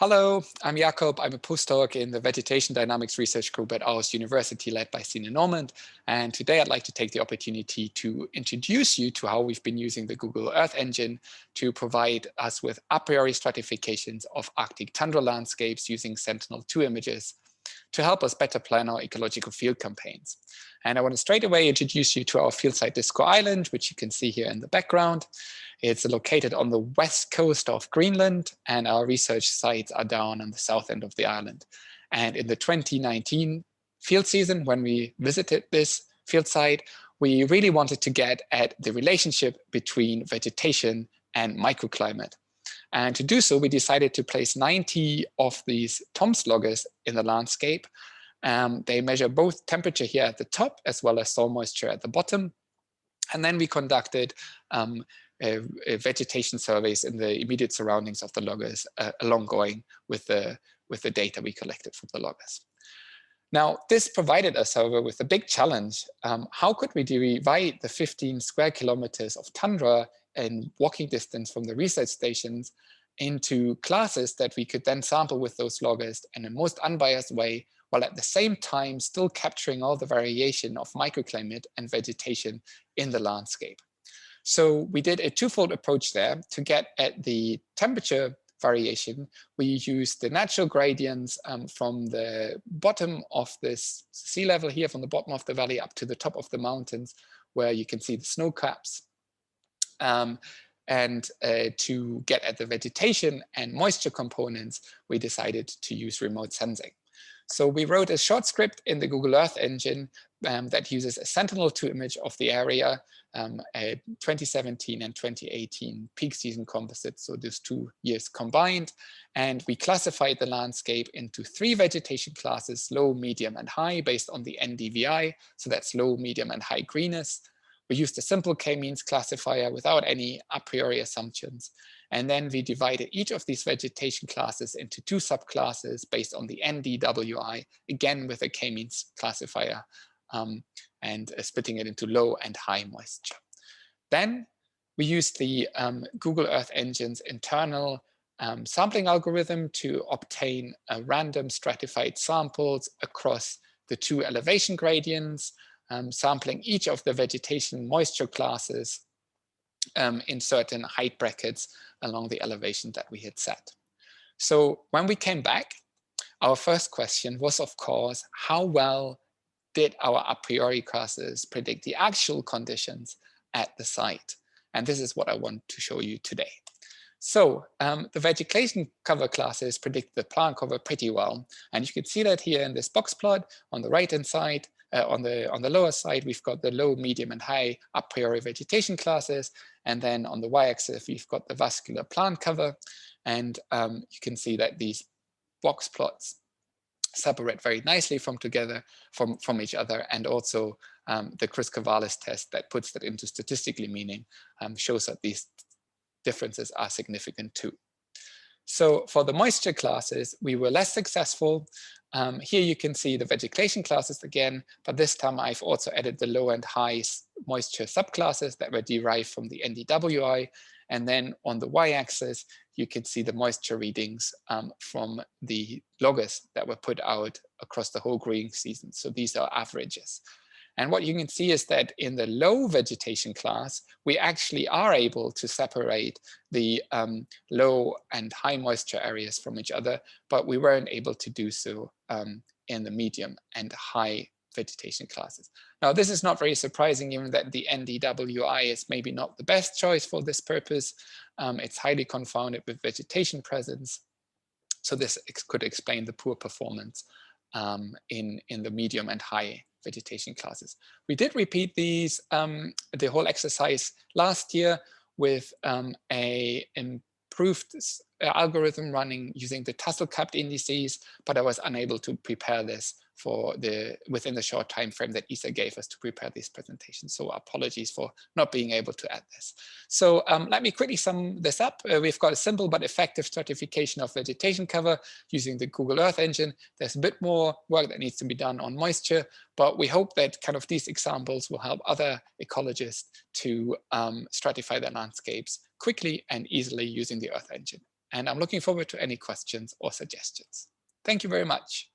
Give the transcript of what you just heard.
Hello, I'm Jakob. I'm a postdoc in the Vegetation Dynamics Research Group at Aarhus University, led by Sentinel. And today I'd like to take the opportunity to introduce you to how we've been using the Google Earth Engine to provide us with a priori stratifications of Arctic tundra landscapes using Sentinel-2 images to help us better plan our ecological field campaigns. And I want to straight away introduce you to our field site Disco Island, which you can see here in the background. It's located on the west coast of Greenland, and our research sites are down on the south end of the island. And in the 2019 field season, when we visited this field site, we really wanted to get at the relationship between vegetation and microclimate. And to do so, we decided to place 90 of these TOMS loggers in the landscape. They measure both temperature here at the top as well as soil moisture at the bottom. And then we conducted vegetation surveys in the immediate surroundings of the loggers along going with the data we collected from the loggers. Now, this provided us, however, with a big challenge. How could we divide the 15 square kilometers of tundra in walking distance from the research stations into classes that we could then sample with those loggers in a most unbiased way, while at the same time still capturing all the variation of microclimate and vegetation in the landscape. So we did a twofold approach there. To get at the temperature variation, we used the natural gradients from the bottom of this sea level here, from the bottom of the valley up to the top of the mountains, where you can see the snow caps. To get at the vegetation and moisture components, we decided to use remote sensing. So we wrote a short script in the Google Earth Engine that uses a Sentinel-2 image of the area, a 2017 and 2018 peak season composite, so these 2 years combined. And we classified the landscape into 3 vegetation classes: low, medium, and high, based on the NDVI. So that's low, medium, and high greenness. We used a simple k-means classifier without any a priori assumptions. And then we divided each of these vegetation classes into 2 subclasses based on the NDWI, again with a k-means classifier, and splitting it into low and high moisture. Then we used the Google Earth Engine's internal sampling algorithm to obtain random stratified samples across the 2 elevation gradients, sampling each of the vegetation moisture classes in certain height brackets along the elevation that we had set. So when we came back, our first question was, of course, how well did our a priori classes predict the actual conditions at the site? And this is what I want to show you today. So the vegetation cover classes predict the plant cover pretty well. And you can see that here in this box plot on the right-hand side. On the lower side, we've got the low, medium, and high a priori vegetation classes. And then on the y-axis, we've got the vascular plant cover. And you can see that these box plots separate very nicely from each other. And also the Chris-Cavallis test that puts that into statistically meaning shows that these differences are significant too. So for the moisture classes, we were less successful. Here you can see the vegetation classes again, but this time I've also added the low and high moisture subclasses that were derived from the NDWI. And then on the y-axis, you can see the moisture readings from the loggers that were put out across the whole growing season. So these are averages. And what you can see is that in the low vegetation class, we actually are able to separate the low and high moisture areas from each other, but we weren't able to do so in the medium and high vegetation classes. Now, this is not very surprising, given that the NDWI is maybe not the best choice for this purpose. It's highly confounded with vegetation presence. So this could explain the poor performance in the medium and high vegetation classes. We did repeat these, the whole exercise last year with a improved algorithm running using the tussle capped indices, but I was unable to prepare this within the short time frame that ESA gave us to prepare these presentations. So apologies for not being able to add this. So let me quickly sum this up. We've got a simple but effective stratification of vegetation cover using the Google Earth Engine. There's a bit more work that needs to be done on moisture, but we hope that kind of these examples will help other ecologists to stratify their landscapes quickly and easily using the Earth Engine. And I'm looking forward to any questions or suggestions. Thank you very much.